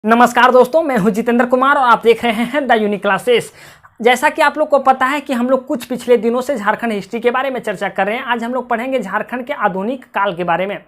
नमस्कार दोस्तों, मैं हूं जितेंद्र कुमार और आप देख रहे हैं द यूनिक क्लासेस। जैसा कि आप लोग को पता है कि हम लोग कुछ पिछले दिनों से झारखंड हिस्ट्री के बारे में चर्चा कर रहे हैं। आज हम लोग पढ़ेंगे झारखंड के आधुनिक काल के बारे में,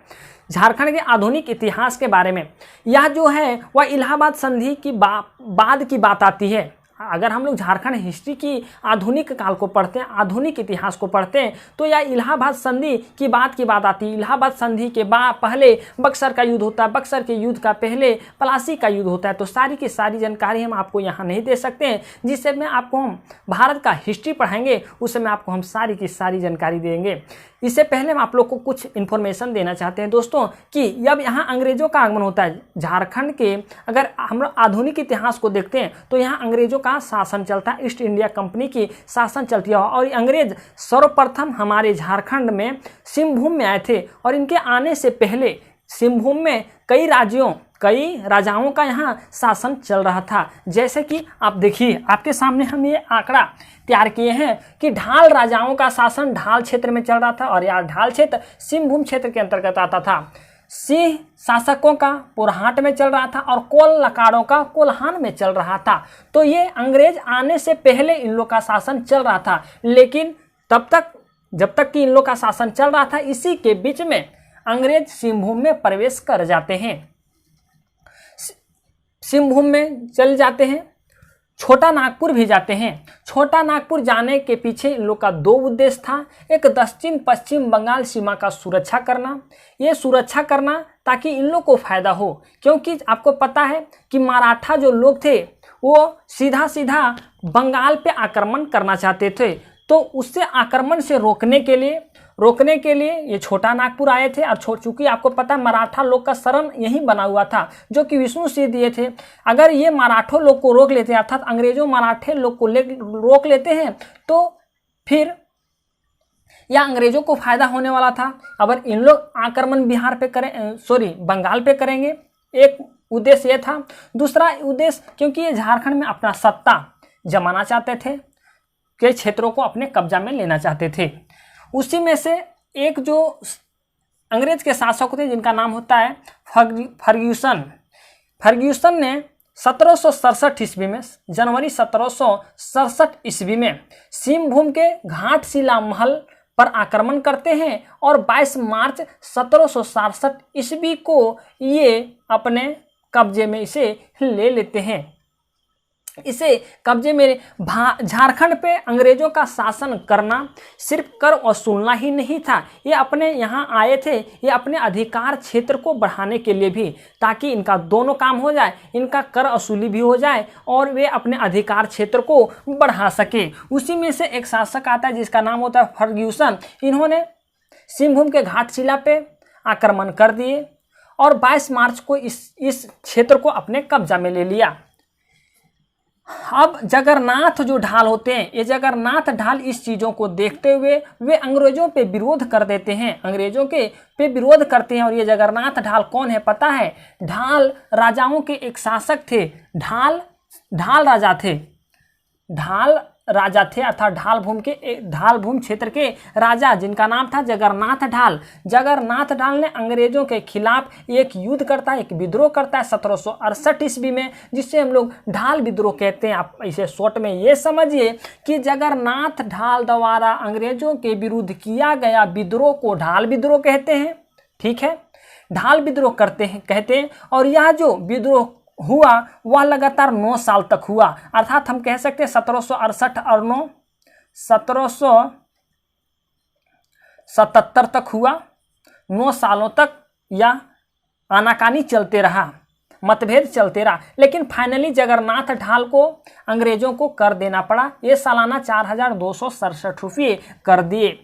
झारखंड के आधुनिक इतिहास के बारे में। यह जो है वह इलाहाबाद संधि की बाद की बात आती है। अगर हम लोग झारखंड हिस्ट्री की आधुनिक काल को पढ़ते हैं, आधुनिक इतिहास को पढ़ते हैं, तो यह इलाहाबाद संधि की बात आती है। इलाहाबाद संधि के बाद पहले बक्सर का युद्ध होता है, बक्सर के युद्ध का पहले प्लासी का युद्ध होता है। तो सारी की सारी जानकारी हम आपको यहाँ नहीं दे सकते हैं। जिससे में आपको हम भारत का हिस्ट्री पढ़ाएंगे, उस समय आपको हम सारी की सारी जानकारी देंगे। इससे पहले हम आप लोग को कुछ इन्फॉर्मेशन देना चाहते हैं दोस्तों कि जब यहाँ अंग्रेजों का आगमन होता है झारखंड के, अगर हम लोग आधुनिक इतिहास को देखते हैं तो यहाँ अंग्रेजों का शासन चलता है, ईस्ट इंडिया कंपनी की शासन चलती है। और अंग्रेज सर्वप्रथम हमारे झारखंड में सिंहभूम में आए थे। और इनके आने से पहले सिंहभूम में कई राजाओं का यहाँ शासन चल रहा था। जैसे कि आप देखिए, आपके सामने हम ये आंकड़ा तैयार किए हैं कि ढाल राजाओं का शासन ढाल क्षेत्र में चल रहा था और यह ढाल क्षेत्र सिंहभूम क्षेत्र के अंतर्गत आता था। सिंह शासकों का पुरहाट में चल रहा था और कोल लकाड़ों का कोल्हान में चल रहा था। तो ये अंग्रेज आने से पहले इन लोग का शासन चल रहा था। लेकिन जब तक कि इन लोग का शासन चल रहा था, इसी के बीच में अंग्रेज सिंहभूम में प्रवेश कर जाते हैं, सिंहभूम में चल जाते हैं, छोटा नागपुर भी जाते हैं। छोटा नागपुर जाने के पीछे इन लोग का दो उद्देश्य था। एक दक्षिण पश्चिम बंगाल सीमा का सुरक्षा करना, ये सुरक्षा करना ताकि इन लोग को फायदा हो, क्योंकि आपको पता है कि मराठा जो लोग थे वो सीधा सीधा बंगाल पे आक्रमण करना चाहते थे। तो उससे आक्रमण से रोकने के लिए ये छोटा नागपुर आए थे। और चूंकि आपको पता है मराठा लोग का शरण यहीं बना हुआ था, जो कि विष्णु सिंह दिए थे। अगर ये मराठों लोग को रोक लेते हैं, अर्थात अंग्रेजों मराठे लोग को रोक लेते हैं, तो फिर यह अंग्रेजों को फायदा होने वाला था। अगर इन लोग आक्रमण बंगाल पे करेंगे, एक उद्देश्य ये था। दूसरा उद्देश्य, क्योंकि ये झारखंड में अपना सत्ता जमाना चाहते थे, कई क्षेत्रों को अपने कब्जा में लेना चाहते थे। उसी में से एक जो अंग्रेज के शासक थे जिनका नाम होता है फर्ग्यूसन ने 1767 ईस्वी में, जनवरी 1767 ईस्वी में सिंहभूम के घाटशिला महल पर आक्रमण करते हैं और 22 मार्च 1767 ईस्वी को ये अपने कब्जे में इसे ले लेते हैं। इसे कब्जे में झारखंड पे अंग्रेजों का शासन करना सिर्फ कर वसूलना ही नहीं था। ये अपने यहाँ आए थे, ये अपने अधिकार क्षेत्र को बढ़ाने के लिए भी, ताकि इनका दोनों काम हो जाए, इनका कर वसूली भी हो जाए और वे अपने अधिकार क्षेत्र को बढ़ा सके। उसी में से एक शासक आता है जिसका नाम होता है फर्ग्यूसन। इन्होंने सिंहभूम के घाटशिला पे आक्रमण कर दिए और 22 मार्च को इस क्षेत्र को अपने कब्जा में ले लिया। अब जगन्नाथ जो ढाल होते हैं, ये जगन्नाथ ढाल इस चीज़ों को देखते हुए वे अंग्रेजों पे विरोध कर देते हैं, अंग्रेजों के पे विरोध करते हैं। और ये जगन्नाथ ढाल कौन है पता है? ढाल राजाओं के एक शासक थे। ढाल राजा थे अर्थात ढाल भूम क्षेत्र के राजा, जिनका नाम था जगन्नाथ ढाल। जगन्नाथ ढाल ने अंग्रेजों के खिलाफ एक युद्ध करता है, एक विद्रोह करता है 1768 ईस्वी में, जिससे हम लोग ढाल विद्रोह कहते हैं। आप इसे शॉर्ट में ये समझिए कि जगन्नाथ ढाल द्वारा अंग्रेजों के विरुद्ध किया गया विद्रोह को ढाल विद्रोह कहते हैं। ठीक है, ढाल विद्रोह कहते हैं। और यह जो विद्रोह हुआ वह लगातार 9 साल तक हुआ, अर्थात हम कह सकते हैं 1768 और 1777 तक हुआ। 9 सालों तक यह आनाकानी चलते रहा, मतभेद चलते रहा। लेकिन फाइनली जगन्नाथ ढाल को अंग्रेजों को कर देना पड़ा। ये सालाना 4267 रुपये कर दिए।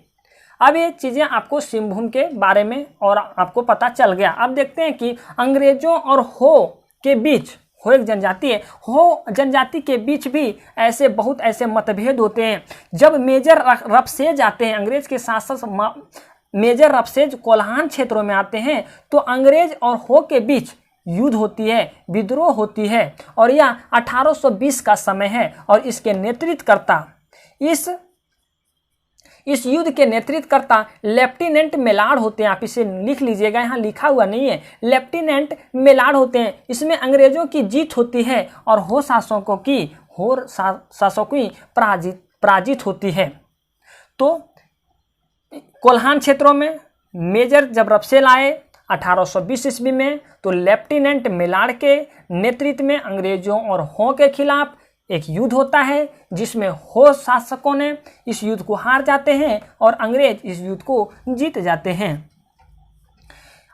अब ये चीज़ें आपको सिंहभूम के बारे में और आपको पता चल गया। अब देखते हैं कि अंग्रेजों और हो एक जनजाति है, हो जनजाति के बीच भी बहुत ऐसे मतभेद होते हैं। जब मेजर रफसेज आते हैं, अंग्रेज के शासक मेजर रफसेज कोल्हान क्षेत्रों में आते हैं, तो अंग्रेज और हो के बीच युद्ध होती है, विद्रोह होती है। और यह 1820 का समय है और इसके नेतृत्व करता इस युद्ध के नेतृत्वकर्ता लेफ्टिनेंट मेलार्ड होते हैं। आप इसे लिख लीजिएगा, यहाँ लिखा हुआ नहीं है, लेफ्टिनेंट मेलार्ड होते हैं। इसमें अंग्रेजों की जीत होती है और हो शासकों की पराजित होती है। तो कोल्हान क्षेत्रों में मेजर जब रफसेल आए 1820 ईस्वी में, तो लेफ्टिनेंट मेलार्ड के नेतृत्व में अंग्रेजों और हो के खिलाफ एक युद्ध होता है, जिसमें हो शासकों ने इस युद्ध को हार जाते हैं और अंग्रेज इस युद्ध को जीत जाते हैं।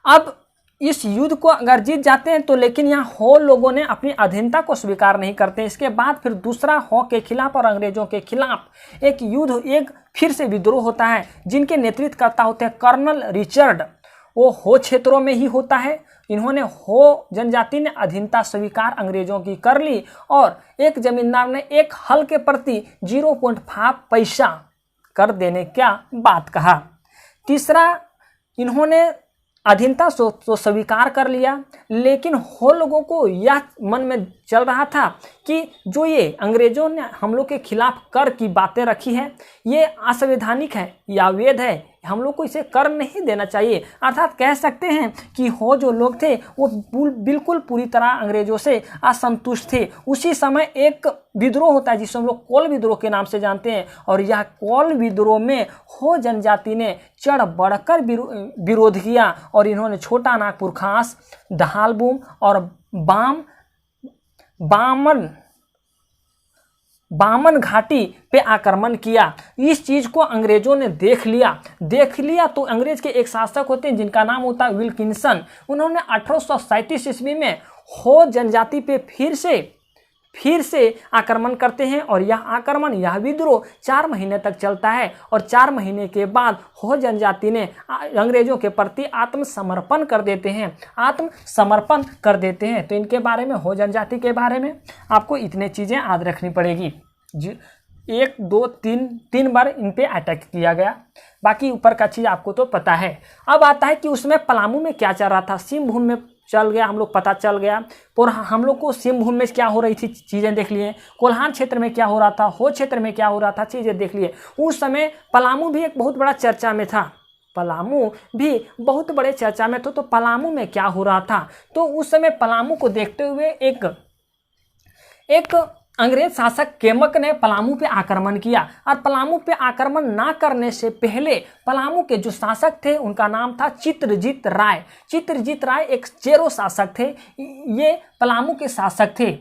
अब इस युद्ध को अगर जीत जाते हैं तो लेकिन यहाँ हो लोगों ने अपनी अधीनता को स्वीकार नहीं करते। इसके बाद फिर दूसरा हो के खिलाफ और अंग्रेजों के खिलाफ एक युद्ध, एक फिर से विद्रोह होता है, जिनके नेतृत्वकर्ता होते हैं कर्नल रिचर्ड। वो हो क्षेत्रों में ही होता है। इन्होंने हो जनजाति ने अधीनता स्वीकार अंग्रेजों की कर ली और एक जमींदार ने एक हल के प्रति 0.5 पैसा कर देने का बात कहा। तीसरा, इन्होंने अधीनता तो स्वीकार कर लिया, लेकिन हो लोगों को यह मन में चल रहा था कि जो ये अंग्रेजों ने हम लोग के खिलाफ कर की बातें रखी है, ये असंवैधानिक है या अवैध है, हम लोग को इसे कर नहीं देना चाहिए। अर्थात कह सकते हैं कि हो जो लोग थे वो बिल्कुल पूरी तरह अंग्रेजों से असंतुष्ट थे। उसी समय एक विद्रोह होता है जिसे हम लोग कोल विद्रोह के नाम से जानते हैं, और यह कोल विद्रोह में हो जनजाति ने चढ़ बढ़कर विरोध किया और इन्होंने छोटा नागपुर खास, दहालबूम और बामन घाटी पे आक्रमण किया। इस चीज़ को अंग्रेजों ने देख लिया तो अंग्रेज के एक शासक होते हैं जिनका नाम होता है विल्किंसन। उन्होंने 1837 ईस्वी में हो जनजाति पे फिर से आक्रमण करते हैं और यह विद्रोह 4 महीने तक चलता है और 4 महीने के बाद हो जनजाति ने अंग्रेजों के प्रति आत्मसमर्पण कर देते हैं। तो इनके बारे में, हो जनजाति के बारे में आपको इतने चीज़ें याद रखनी पड़ेगी। 1 2 3 बार इन पे अटैक किया गया, बाकी ऊपर का चीज़ आपको तो पता है। अब आता है कि उसमें पलामू में क्या चल रहा था। सिंहभूम में चल गया, हम लोग पता चल गया, और हम लोग को सिंहभूम में क्या हो रही थी चीज़ें देख लिए। कोल्हान क्षेत्र में क्या हो रहा था, हो क्षेत्र में क्या हो रहा था, चीज़ें देख लिए। उस समय पलामू भी एक बहुत बड़ा चर्चा में था, पलामू भी बहुत बड़े चर्चा में था। तो पलामू में क्या हो रहा था, तो उस समय पलामू को देखते हुए एक अंग्रेज शासक केमक ने पलामू पे आक्रमण किया। और पलामू पे आक्रमण ना करने से पहले पलामू के जो शासक थे उनका नाम था चित्रजीत राय। चित्रजीत राय एक चेरो शासक थे, ये पलामू के शासक थे।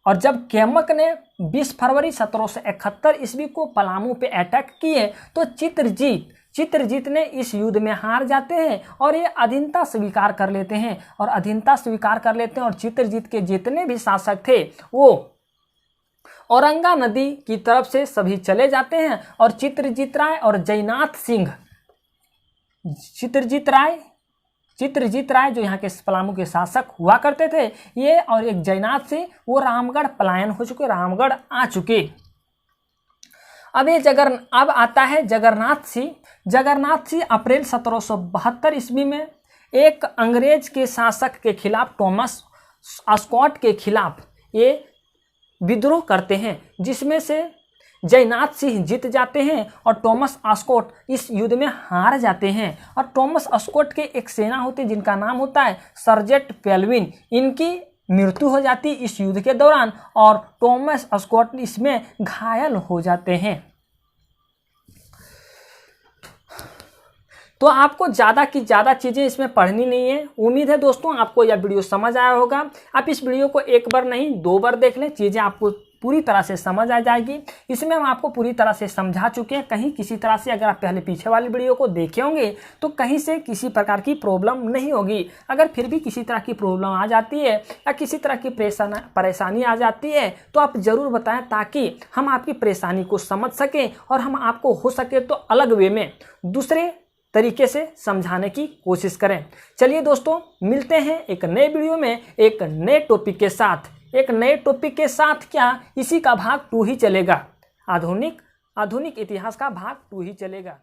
और जब केमक ने 20 फरवरी 1771 ईस्वी को पलामू पे अटैक किए तो चित्रजीत ने इस युद्ध में हार जाते हैं और ये अधीनता स्वीकार कर लेते हैं और चित्रजीत के जितने भी शासक थे वो औरंगा नदी की तरफ से सभी चले जाते हैं और चित्रजीत राय और जयनाथ सिंह, चित्रजीत राय जो यहाँ के पलामू के शासक हुआ करते थे, ये और एक जयनाथ सिंह, वो रामगढ़ पलायन हो चुके, रामगढ़ आ चुके। अब आता है जगन्नाथ सिंह अप्रैल 1772 ईस्वी में एक अंग्रेज के शासक के खिलाफ, टॉमस अस्कॉट के खिलाफ ये विद्रोह करते हैं, जिसमें से जयनाथ सिंह जीत जाते हैं और टॉमस अस्कॉट इस युद्ध में हार जाते हैं। और टॉमस अस्कॉट के एक सेना होती है जिनका नाम होता है सर्जेंट पेल्विन, इनकी मृत्यु हो जाती इस युद्ध के दौरान और टॉमस अस्कॉट इसमें घायल हो जाते हैं। तो आपको ज़्यादा की ज़्यादा चीज़ें इसमें पढ़नी नहीं है। उम्मीद है दोस्तों आपको यह वीडियो समझ आया होगा। आप इस वीडियो को 1 बार नहीं 2 बार देख लें, चीज़ें आपको पूरी तरह से समझ आ जाएगी। इसमें हम आपको पूरी तरह से समझा चुके हैं। कहीं किसी तरह से अगर आप पहले पीछे वाली वीडियो को देखे होंगे तो कहीं से किसी प्रकार की प्रॉब्लम नहीं होगी। अगर फिर भी किसी तरह की प्रॉब्लम आ जाती है या किसी तरह की परेशानी आ जाती है तो आप ज़रूर बताएं, ताकि हम आपकी परेशानी को समझ सकें और हम आपको हो सके तो अलग वे में दूसरे तरीके से समझाने की कोशिश करें। चलिए दोस्तों, मिलते हैं एक नए वीडियो में एक नए टॉपिक के साथ। क्या इसी का भाग 2 ही चलेगा, आधुनिक इतिहास का भाग 2 ही चलेगा।